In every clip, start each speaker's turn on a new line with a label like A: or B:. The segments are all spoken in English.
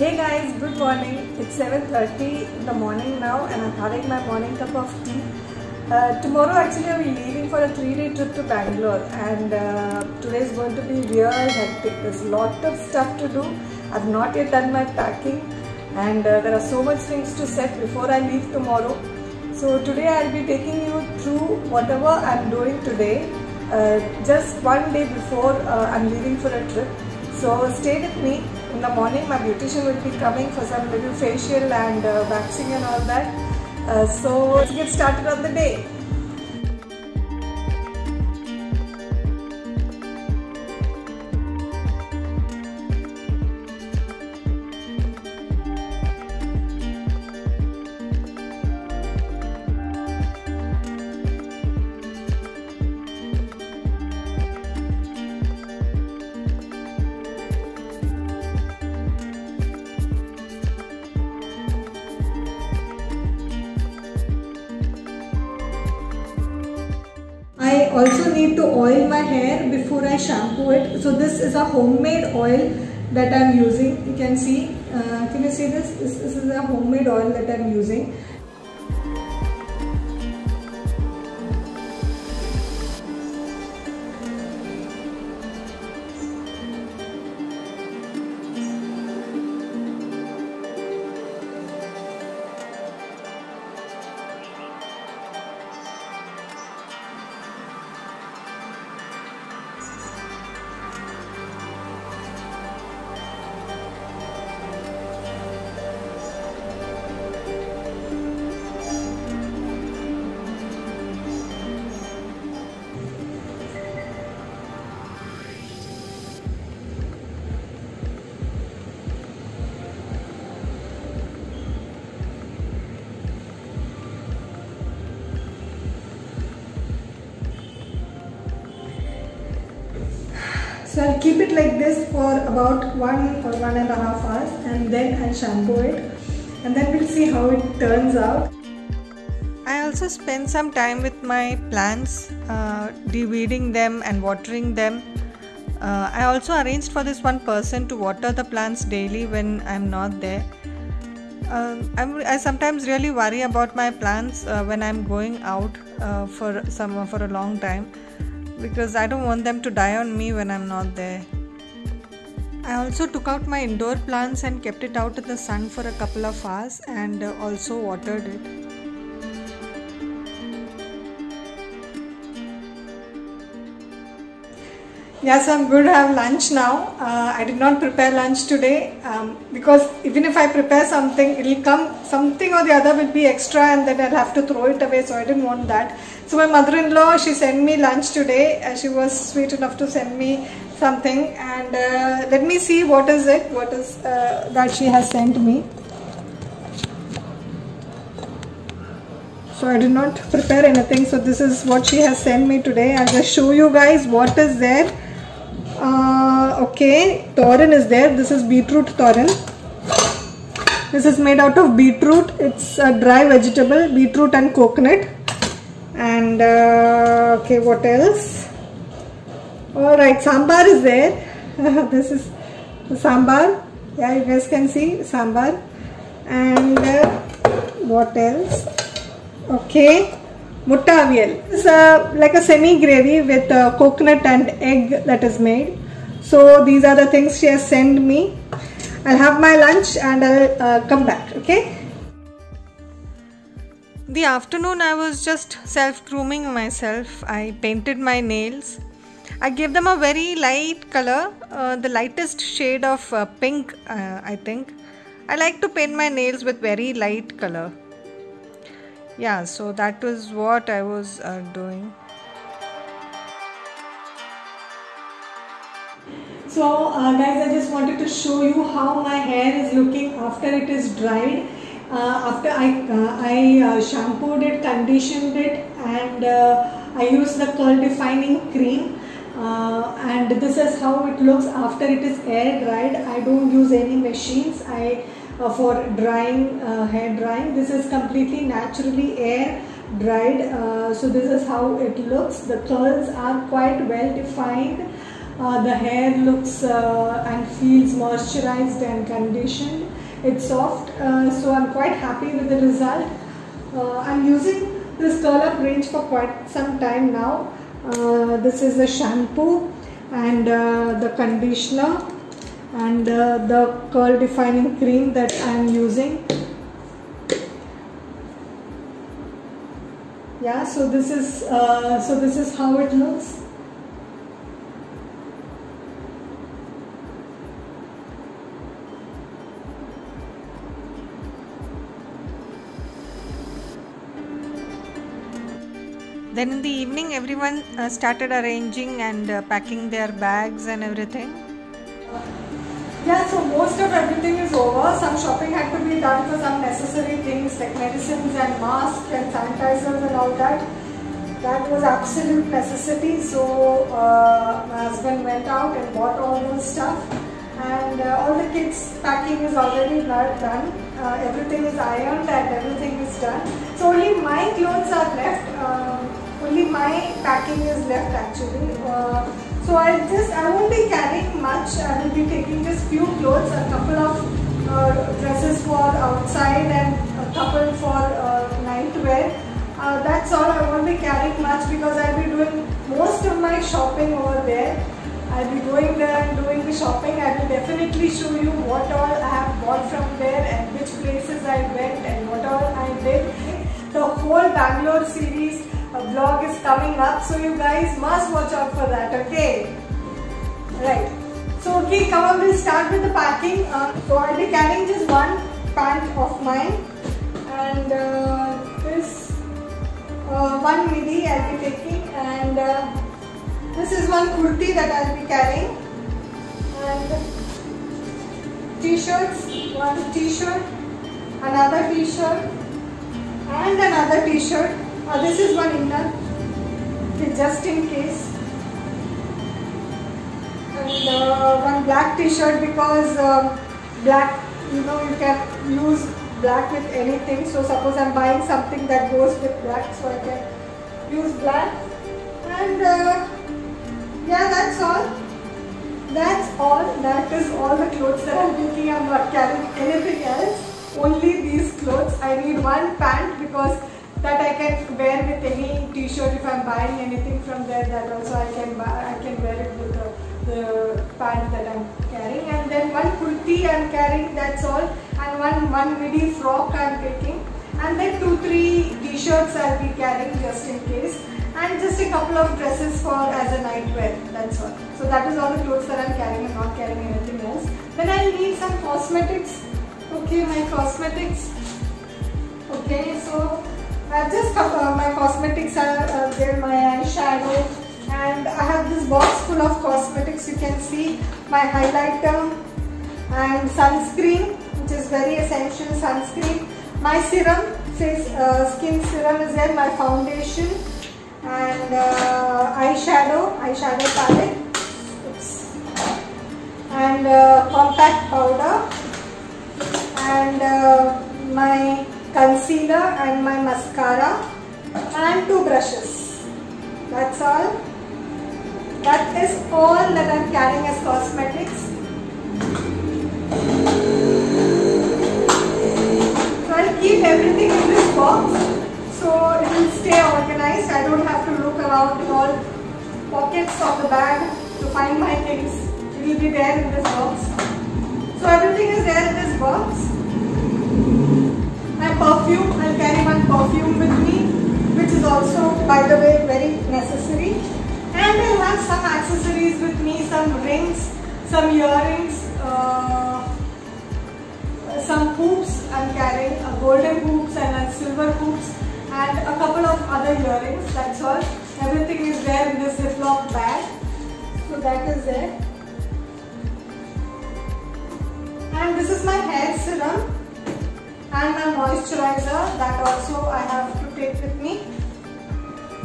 A: Hey guys, good morning. It's 7:30 in the morning now and I'm having my morning cup of tea. Tomorrow actually I'll be leaving for a 3-day trip to Bangalore and today is going to be real hectic. There's a lot of stuff to do. I've not yet done my packing and there are so much things to set before I leave tomorrow. So today I'll be taking you through whatever I'm doing today just one day before I'm leaving for a trip. So stay with me. In the morning my beautician will be coming for some little facial and waxing and all that. So let's get started on the day. I also need to oil my hair before I shampoo it. So this is a homemade oil that I'm using. You can see, can you see this? This is a homemade oil that I'm using. So I'll keep it like this for about 1 or 1.5 hours and then I'll shampoo it and then we'll see how it turns out. I also spend some time with my plants, de-weeding them and watering them. I also arranged for this one person to water the plants daily when I'm not there. I sometimes really worry about my plants when I'm going out for a long time, because I don't want them to die on me when I'm not there. I also took out my indoor plants and kept it out in the sun for a couple of hours and also watered it. Yes, I'm going to have lunch now. I did not prepare lunch today because even if I prepare something, it'll come, something or the other will be extra and then I'll have to throw it away, so I didn't want that. So my mother-in-law, she sent me lunch today. She was sweet enough to send me something and let me see what is that she has sent me. So I did not prepare anything, so this is what she has sent me today. I'll just show you guys what is there. Okay, Thoran is there. This is beetroot Thoran. This is made out of beetroot. It's a dry vegetable, beetroot and coconut. And okay, what else? Alright, sambar is there. This is the sambar. Yeah, you guys can see sambar. And what else? Okay, mutta avial. It's like a semi gravy with coconut and egg that is made. So these are the things she has sent me. I'll have my lunch and I'll come back. Okay. The afternoon I was just self-grooming myself. I painted my nails. I gave them a very light color, the lightest shade of pink, I think. I like to paint my nails with very light color. Yeah, so that was what I was doing. So guys, I just wanted to show you how my hair is looking after it is dried. After I shampooed it, conditioned it and I used the curl defining cream and this is how it looks after it is air dried. I don't use any machines for drying, hair drying. This is completely naturally air dried. So this is how it looks. The curls are quite well defined. The hair looks and feels moisturized and conditioned. It's soft, so I'm quite happy with the result. I'm using this curl up range for quite some time now. This is the shampoo and the conditioner and the curl defining cream that I'm using. Yeah, so this is how it looks. Then in the evening, everyone started arranging and packing their bags and everything. Yeah, so most of everything is over. Some shopping had to be done for some necessary things like medicines and masks and sanitizers and all that. That was absolute necessity. So my husband went out and bought all those stuff. And all the kids' packing is already done. Everything is ironed and everything is done. So only my clothes are left. Only my packing is left actually. So I won't be carrying much. I will be taking just few clothes, a couple of dresses for outside and a couple for night wear. That's all. I won't be carrying much because I'll be doing most of my shopping over there. I'll be going there and doing the shopping. I will definitely show you what all I have bought from there and which places I went and what all I did. The whole Bangalore series vlog is coming up, so you guys must watch out for that, okay? Right. So okay, come on, we'll start with the packing. So I'll be carrying just one pant of mine and this one midi I'll be taking, and this is one kurti that I'll be carrying, and t-shirts, one t-shirt, another t-shirt and another t-shirt. This is one inner, okay, just in case, and one black t-shirt because black, you know, you can use black with anything. So suppose I'm buying something that goes with black, so I can use black. And yeah, that's all. That is all the clothes that I'm taking. I'm not carrying anything else. Only these clothes. I need one pant because that I can wear with any t-shirt. If I'm buying anything from there, that also I can wear it with the pant that I'm carrying. And then one kurti I'm carrying, that's all. And one midi frock I'm taking. And then 2-3 t-shirts I'll be carrying just in case. And just a couple of dresses for as a night wear, that's all. So that is all the clothes that I'm carrying. I'm not carrying anything else. Then I'll need some cosmetics. Okay, my cosmetics. Okay, so I've just my cosmetics are there, my eyeshadow, and I have this box full of cosmetics. You can see my highlighter and sunscreen, which is very essential, sunscreen. My serum, skin serum is there, my foundation, and eyeshadow palette, oops, and compact powder, and my concealer and my mascara and 2 brushes. That's all. That is all that I'm carrying as cosmetics. So I'll keep everything in this box so it will stay organized. I don't have to look around in all pockets of the bag to find my things. It will be there in this box. So everything is there in this box. My perfume, I'll carry one perfume with me, which is also, by the way, very necessary. And I'll have some accessories with me, some rings, some earrings, some hoops. I'm carrying golden hoops and silver hoops and a couple of other earrings, that's all. Everything is there in this Ziploc bag. So that is there. And this is my hair serum. And my moisturizer, that also I have to take with me.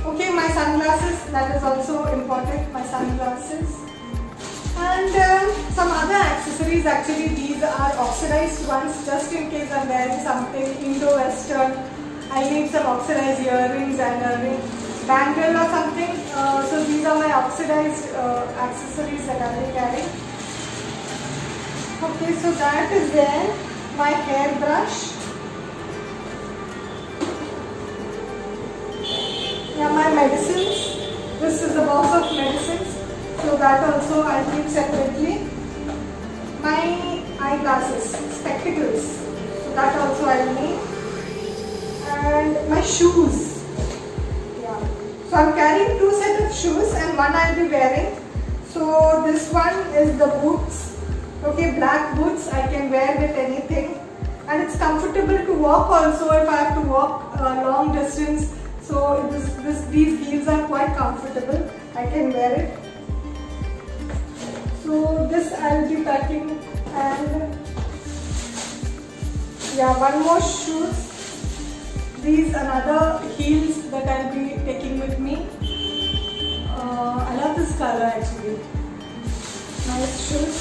A: Okay, my sunglasses, that is also important, my sunglasses. And some other accessories, actually these are oxidized ones, just in case I'm wearing something Indo-Western. I need some oxidized earrings and a ring. bangle or something. So these are my oxidized accessories that I will carry. Okay, so that is there. My hairbrush. Yeah, my medicines. This is the box of medicines. So that also I'll keep separately. My eyeglasses, spectacles. So that also I'll need. And my shoes. Yeah. So I'm carrying 2 sets of shoes and one I'll be wearing. So this one is the boots. Okay, black boots I can wear with anything. And it's comfortable to walk also if I have to walk a long distance. So these heels are quite comfortable. I can wear it. So this I'll be packing, and yeah, one more shoes. These another heels that I'll be taking with me. I love this color actually. Nice shoes.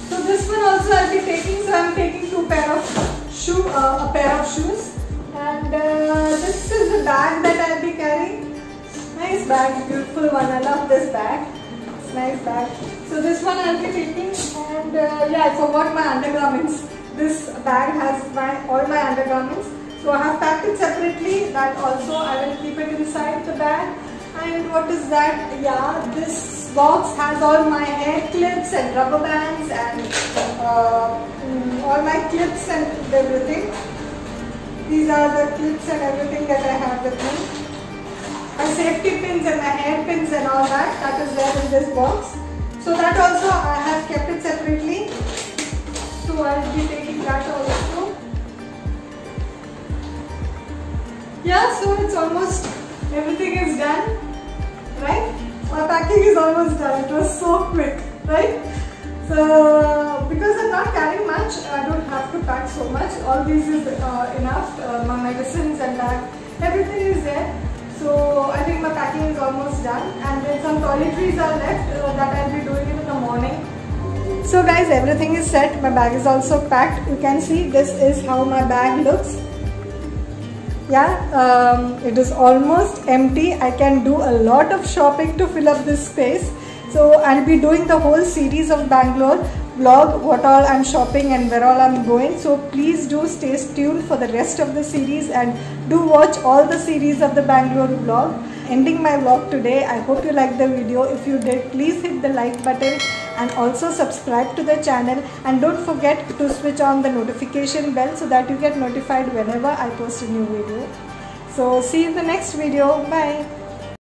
A: So this one also I'll be taking. So I'm taking a pair of shoes, and this is the bag that I'll be carrying. Nice bag, beautiful one. I love this bag. It's a nice bag. So this one I'll be taking, and yeah, I forgot my undergarments. This bag has all my undergarments. So I have packed it separately. That also I will keep it inside the bag. And what is that? Yeah, this box has all my hair clips and rubber bands and all my clips and everything. These are the clips and everything that I have with me. My safety pins and my hair pins and all that is there in this box. So that also I have kept it separately. So I will be taking that also. Yeah, so it's almost everything is done, right? My packing is almost done. It was so quick, right? So because I'm not carrying much, I don't have to pack so much. All these is enough. My medicines and bag, everything is there. So I think my packing is almost done, and then some toiletries are left that I'll be doing it in the morning. So guys, everything is set. My bag is also packed. You can see this is how my bag looks. Yeah, it is almost empty. I can do a lot of shopping to fill up this space. So I'll be doing the whole series of Bangalore vlog, what all I'm shopping and where all I'm going. So please do stay tuned for the rest of the series, and do watch all the series of the Bangalore vlog. Ending my vlog today. I hope you liked the video. If you did, please hit the like button and also subscribe to the channel, and don't forget to switch on the notification bell so that you get notified whenever I post a new video. So see you in the next video. Bye.